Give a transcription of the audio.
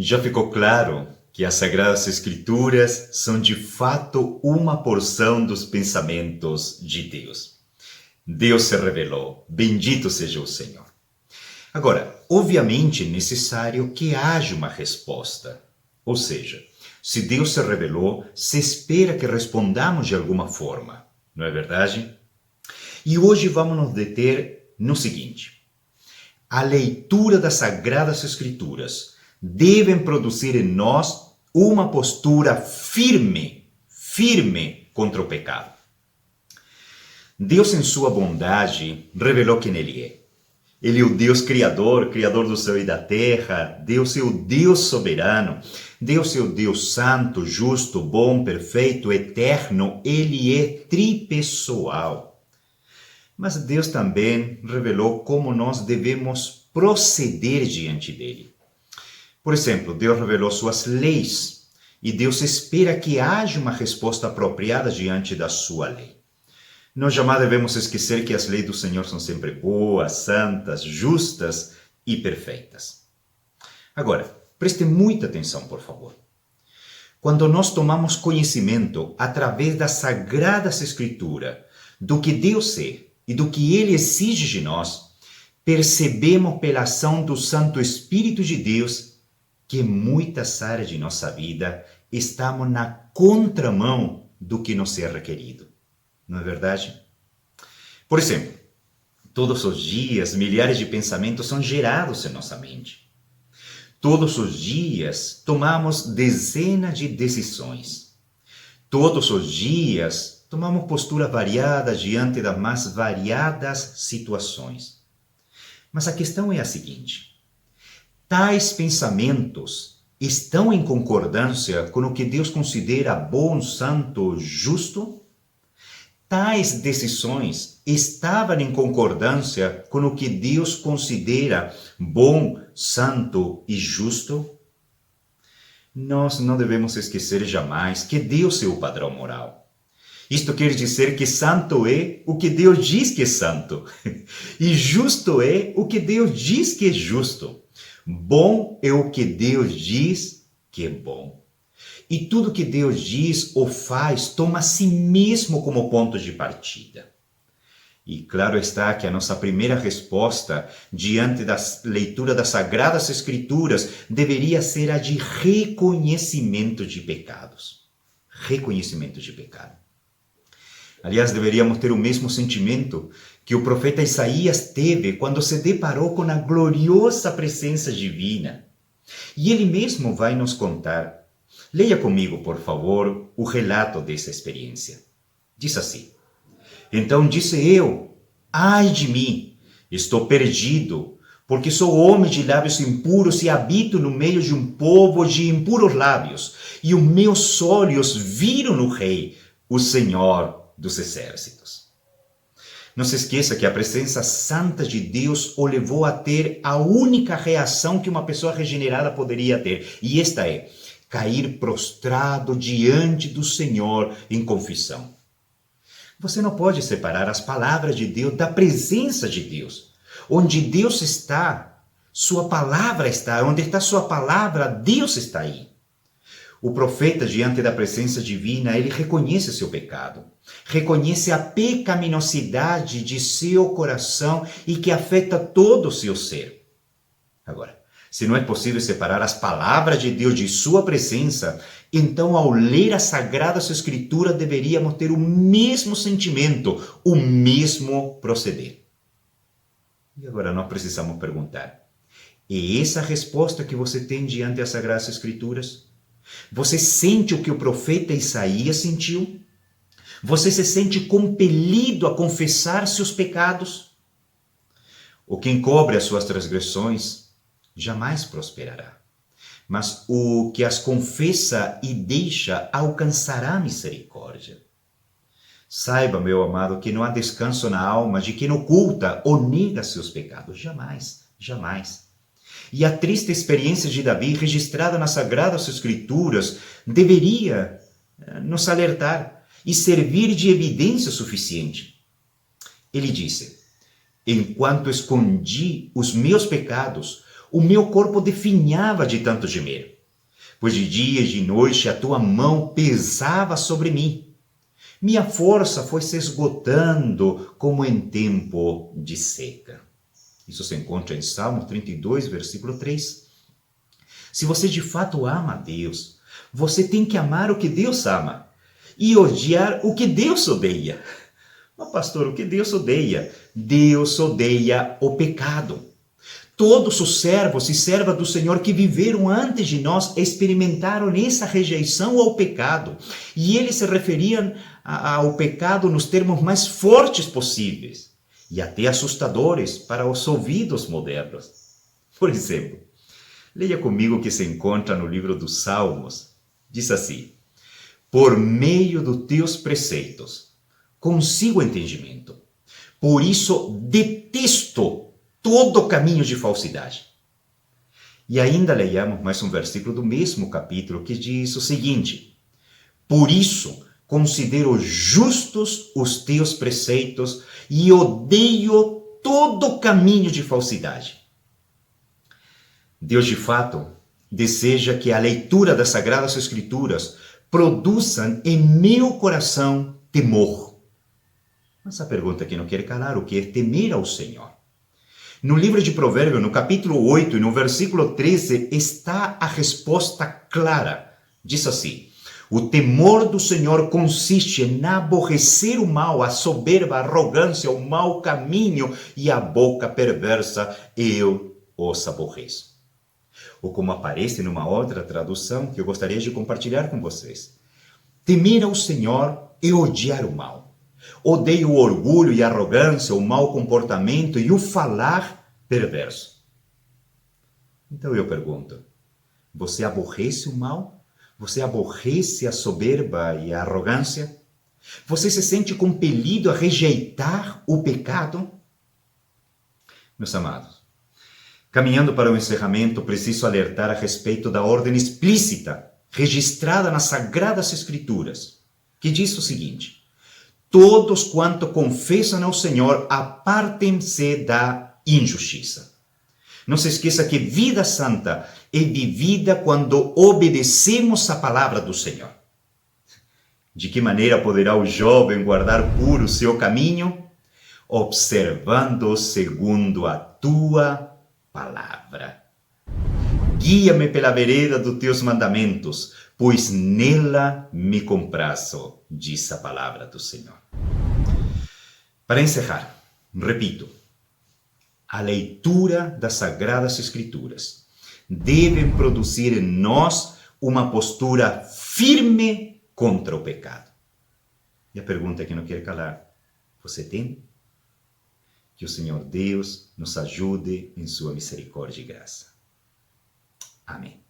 Já ficou claro que as Sagradas Escrituras são de fato uma porção dos pensamentos de Deus. Deus se revelou, bendito seja o Senhor. Agora, obviamente é necessário que haja uma resposta. Ou seja, se Deus se revelou, se espera que respondamos de alguma forma, não é verdade? E hoje vamos nos deter no seguinte: a leitura das Sagradas Escrituras devem produzir em nós uma postura firme contra o pecado. Deus, em sua bondade, revelou quem Ele é. Ele é o Deus Criador do céu e da terra. Deus é o Deus soberano. Deus é o Deus santo, justo, bom, perfeito, eterno. Ele é tripessoal. Mas Deus também revelou como nós devemos proceder diante dele. Por exemplo, Deus revelou suas leis e Deus espera que haja uma resposta apropriada diante da sua lei. Nós jamais devemos esquecer que as leis do Senhor são sempre boas, santas, justas e perfeitas. Agora, preste muita atenção, por favor. Quando nós tomamos conhecimento através das Sagradas Escrituras do que Deus é e do que Ele exige de nós, percebemos pela ação do Santo Espírito de Deus que em muitas áreas de nossa vida estamos na contramão do que nos é requerido. Não é verdade? Por exemplo, todos os dias milhares de pensamentos são gerados em nossa mente. Todos os dias tomamos dezenas de decisões. Todos os dias tomamos postura variada diante das mais variadas situações. Mas a questão é a seguinte: tais pensamentos estão em concordância com o que Deus considera bom, santo, justo? Tais decisões estavam em concordância com o que Deus considera bom, santo e justo? Nós não devemos esquecer jamais que Deus é o padrão moral. Isto quer dizer que santo é o que Deus diz que é santo, e justo é o que Deus diz que é justo. Bom é o que Deus diz que é bom. E tudo que Deus diz ou faz toma a si mesmo como ponto de partida. E claro está que a nossa primeira resposta diante da leitura das Sagradas Escrituras deveria ser a de reconhecimento de pecados. Reconhecimento de pecado. Aliás, deveríamos ter o mesmo sentimento que o profeta Isaías teve quando se deparou com a gloriosa presença divina. E ele mesmo vai nos contar. Leia comigo, por favor, o relato dessa experiência. Diz assim: então disse eu, ai de mim, estou perdido, porque sou homem de lábios impuros e habito no meio de um povo de impuros lábios, e os meus olhos viram o Rei, o Senhor dos Exércitos. Não se esqueça que a presença santa de Deus o levou a ter a única reação que uma pessoa regenerada poderia ter, e esta é: cair prostrado diante do Senhor em confissão. Você não pode separar as palavras de Deus da presença de Deus. Onde Deus está, sua palavra está. Onde está sua palavra, Deus está aí. O profeta, diante da presença divina, ele reconhece seu pecado. Reconhece a pecaminosidade de seu coração e que afeta todo o seu ser. Agora, se não é possível separar as palavras de Deus de sua presença, então ao ler as Sagradas Escrituras deveríamos ter o mesmo sentimento, o mesmo proceder. E agora nós precisamos perguntar: é essa a resposta que você tem diante das Sagradas Escrituras? Você sente o que o profeta Isaías sentiu? Você se sente compelido a confessar seus pecados? O que encobre as suas transgressões jamais prosperará, mas o que as confessa e deixa alcançará misericórdia. Saiba, meu amado, que não há descanso na alma de quem oculta ou nega seus pecados. Jamais, jamais. E a triste experiência de Davi, registrada nas Sagradas Escrituras, deveria nos alertar e servir de evidência suficiente. Ele disse: enquanto escondi os meus pecados, o meu corpo definhava de tanto gemer. pois de dia e de noite a tua mão pesava sobre mim. Minha força foi se esgotando como em tempo de seca. Isso se encontra em Salmo 32, versículo 3. Se você de fato ama a Deus, você tem que amar o que Deus ama e odiar o que Deus odeia. Mas, pastor, o que Deus odeia? Deus odeia o pecado. Todos os servos e servas do Senhor que viveram antes de nós experimentaram essa rejeição ao pecado. E eles se referiam ao pecado nos termos mais fortes possíveis e até assustadores para os ouvidos modernos. Por exemplo, leia comigo o que se encontra no livro dos Salmos. Diz assim: por meio dos teus preceitos consigo entendimento. Por isso detesto todo caminho de falsidade. E ainda leiamos mais um versículo do mesmo capítulo que diz o seguinte: por isso considero justos os teus preceitos e odeio todo caminho de falsidade. Deus, de fato, deseja que a leitura das Sagradas Escrituras produza em meu coração temor. Mas a pergunta que não quer calar, o que é temer ao Senhor? No livro de Provérbios, no capítulo 8 e no versículo 13, está a resposta clara. Diz assim: o temor do Senhor consiste em aborrecer o mal, a soberba, a arrogância, o mau caminho e a boca perversa, eu os aborreço. Ou como aparece numa outra tradução que eu gostaria de compartilhar com vocês: temer ao Senhor é odiar o mal. Odeio o orgulho e a arrogância, o mau comportamento e o falar perverso. Então eu pergunto: você aborrece o mal? Você aborrece a soberba e a arrogância? Você se sente compelido a rejeitar o pecado? Meus amados, caminhando para o encerramento, preciso alertar a respeito da ordem explícita registrada nas Sagradas Escrituras, que diz o seguinte: todos quanto confessam ao Senhor apartem-se da injustiça. Não se esqueça que vida santa é vivida quando obedecemos a palavra do Senhor. De que maneira poderá o jovem guardar puro o seu caminho? Observando segundo a tua palavra. Guia-me pela vereda dos teus mandamentos, pois nela me comprazo, diz a palavra do Senhor. Para encerrar, repito, a leitura das Sagradas Escrituras deve produzir em nós uma postura firme contra o pecado. E a pergunta que não quer calar: você tem? Que o Senhor Deus nos ajude em sua misericórdia e graça. Amém.